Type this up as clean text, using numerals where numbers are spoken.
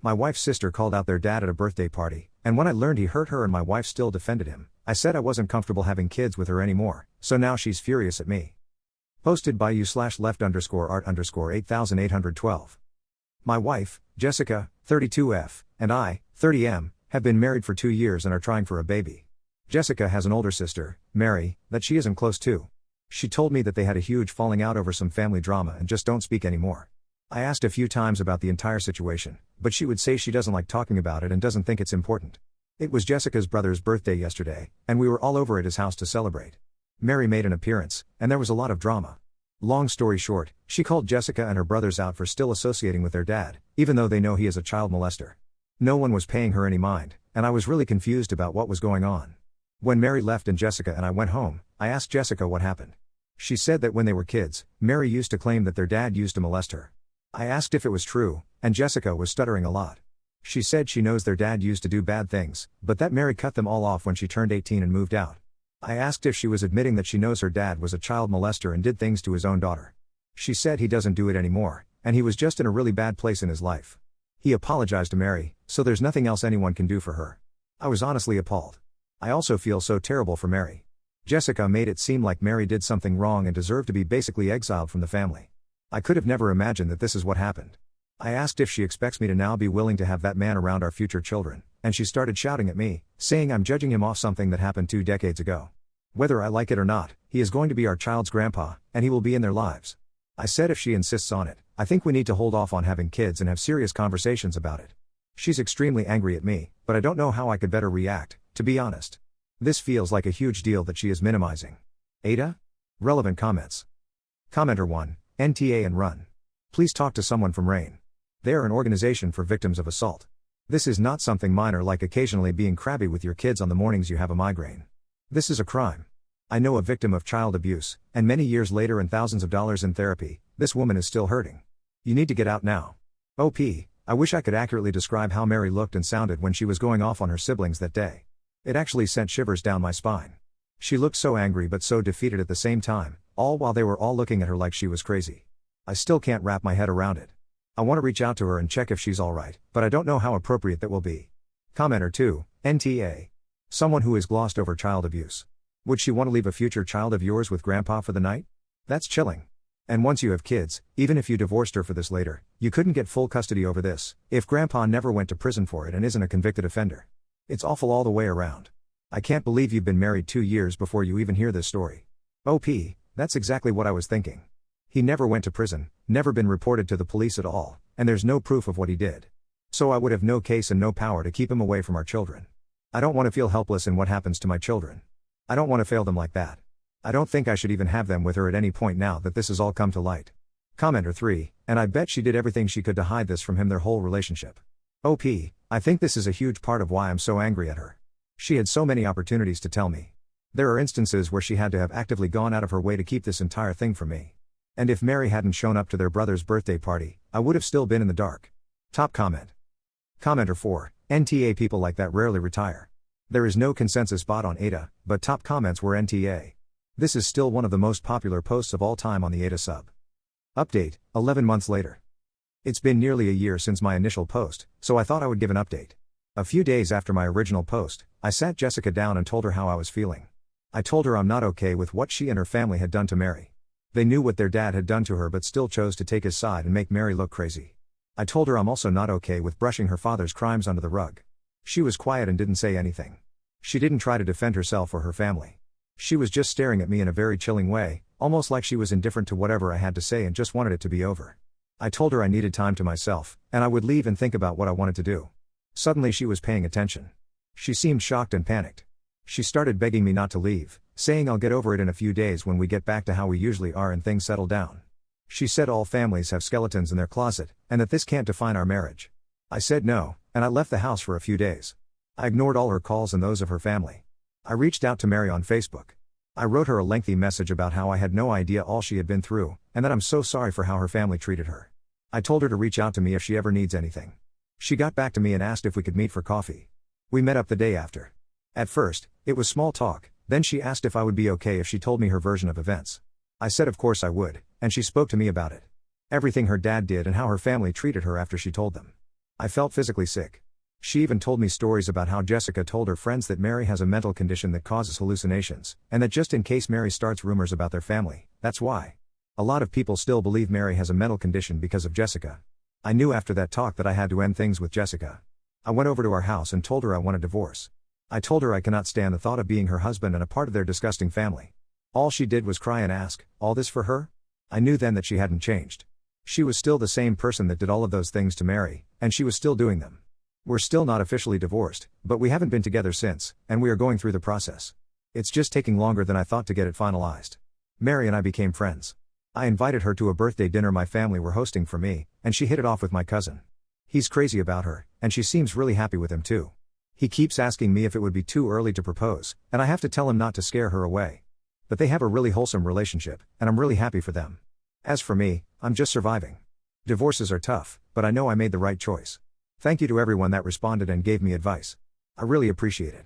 My wife's sister called out their dad at a birthday party, and when I learned he hurt her and my wife still defended him, I said I wasn't comfortable having kids with her anymore, so now she's furious at me. Posted by u/left_art_8812. My wife, Jessica, 32F, and I, 30M, have been married for 2 years and are trying for a baby. Jessica has an older sister, Mary, that she isn't close to. She told me that they had a huge falling out over some family drama and just don't speak anymore. I asked a few times about the entire situation, but she would say she doesn't like talking about it and doesn't think it's important. It was Jessica's brother's birthday yesterday, and we were all over at his house to celebrate. Mary made an appearance, and there was a lot of drama. Long story short, she called Jessica and her brothers out for still associating with their dad, even though they know he is a child molester. No one was paying her any mind, and I was really confused about what was going on. When Mary left and Jessica and I went home, I asked Jessica what happened. She said that when they were kids, Mary used to claim that their dad used to molest her. I asked if it was true, and Jessica was stuttering a lot. She said she knows their dad used to do bad things, but that Mary cut them all off when she turned 18 and moved out. I asked if she was admitting that she knows her dad was a child molester and did things to his own daughter. She said he doesn't do it anymore, and he was just in a really bad place in his life. He apologized to Mary, so there's nothing else anyone can do for her. I was honestly appalled. I also feel so terrible for Mary. Jessica made it seem like Mary did something wrong and deserved to be basically exiled from the family. I could have never imagined that this is what happened. I asked if she expects me to now be willing to have that man around our future children, and she started shouting at me, saying I'm judging him off something that happened 2 decades ago. Whether I like it or not, he is going to be our child's grandpa, and he will be in their lives. I said if she insists on it, I think we need to hold off on having kids and have serious conversations about it. She's extremely angry at me, but I don't know how I could better react, to be honest. This feels like a huge deal that she is minimizing. Ada? Relevant comments. Commenter 1. NTA and run. Please talk to someone from RAIN. They are an organization for victims of assault. This is not something minor like occasionally being crabby with your kids on the mornings you have a migraine. This is a crime. I know a victim of child abuse, and many years later and thousands of dollars in therapy, this woman is still hurting. You need to get out now. OP, I wish I could accurately describe how Mary looked and sounded when she was going off on her siblings that day. It actually sent shivers down my spine. She looked so angry but so defeated at the same time, all while they were all looking at her like she was crazy. I still can't wrap my head around it. I want to reach out to her and check if she's alright, but I don't know how appropriate that will be. Commenter 2, NTA. Someone who is glossed over child abuse. Would she want to leave a future child of yours with grandpa for the night? That's chilling. And once you have kids, even if you divorced her for this later, you couldn't get full custody over this, if grandpa never went to prison for it and isn't a convicted offender. It's awful all the way around. I can't believe you've been married 2 years before you even hear this story. OP, that's exactly what I was thinking. He never went to prison, never been reported to the police at all, and there's no proof of what he did. So I would have no case and no power to keep him away from our children. I don't want to feel helpless in what happens to my children. I don't want to fail them like that. I don't think I should even have them with her at any point now that this has all come to light. Commenter 3, and I bet she did everything she could to hide this from him their whole relationship. OP, I think this is a huge part of why I'm so angry at her. She had so many opportunities to tell me. There are instances where she had to have actively gone out of her way to keep this entire thing from me. And if Mary hadn't shown up to their brother's birthday party, I would have still been in the dark. Top comment. Commenter 4, NTA people like that rarely retire. There is no consensus bot on Ada, but top comments were NTA. This is still one of the most popular posts of all time on the Ada sub. Update, 11 months later. It's been nearly a year since my initial post, so I thought I would give an update. A few days after my original post, I sat Jessica down and told her how I was feeling. I told her I'm not okay with what she and her family had done to Mary. They knew what their dad had done to her but still chose to take his side and make Mary look crazy. I told her I'm also not okay with brushing her father's crimes under the rug. She was quiet and didn't say anything. She didn't try to defend herself or her family. She was just staring at me in a very chilling way, almost like she was indifferent to whatever I had to say and just wanted it to be over. I told her I needed time to myself, and I would leave and think about what I wanted to do. Suddenly she was paying attention. She seemed shocked and panicked. She started begging me not to leave, saying I'll get over it in a few days when we get back to how we usually are and things settle down. She said all families have skeletons in their closet, and that this can't define our marriage. I said no, and I left the house for a few days. I ignored all her calls and those of her family. I reached out to Mary on Facebook. I wrote her a lengthy message about how I had no idea all she had been through, and that I'm so sorry for how her family treated her. I told her to reach out to me if she ever needs anything. She got back to me and asked if we could meet for coffee. We met up the day after. At first, it was small talk, then she asked if I would be okay if she told me her version of events. I said of course I would, and she spoke to me about it. Everything her dad did and how her family treated her after she told them. I felt physically sick. She even told me stories about how Jessica told her friends that Mary has a mental condition that causes hallucinations, and that just in case Mary starts rumors about their family, that's why. A lot of people still believe Mary has a mental condition because of Jessica. I knew after that talk that I had to end things with Jessica. I went over to our house and told her I want a divorce. I told her I cannot stand the thought of being her husband and a part of their disgusting family. All she did was cry and ask, all this for her? I knew then that she hadn't changed. She was still the same person that did all of those things to Mary, and she was still doing them. We're still not officially divorced, but we haven't been together since, and we are going through the process. It's just taking longer than I thought to get it finalized. Mary and I became friends. I invited her to a birthday dinner my family were hosting for me, and she hit it off with my cousin. He's crazy about her, and she seems really happy with him too. He keeps asking me if it would be too early to propose, and I have to tell him not to scare her away. But they have a really wholesome relationship, and I'm really happy for them. As for me, I'm just surviving. Divorces are tough, but I know I made the right choice. Thank you to everyone that responded and gave me advice. I really appreciate it.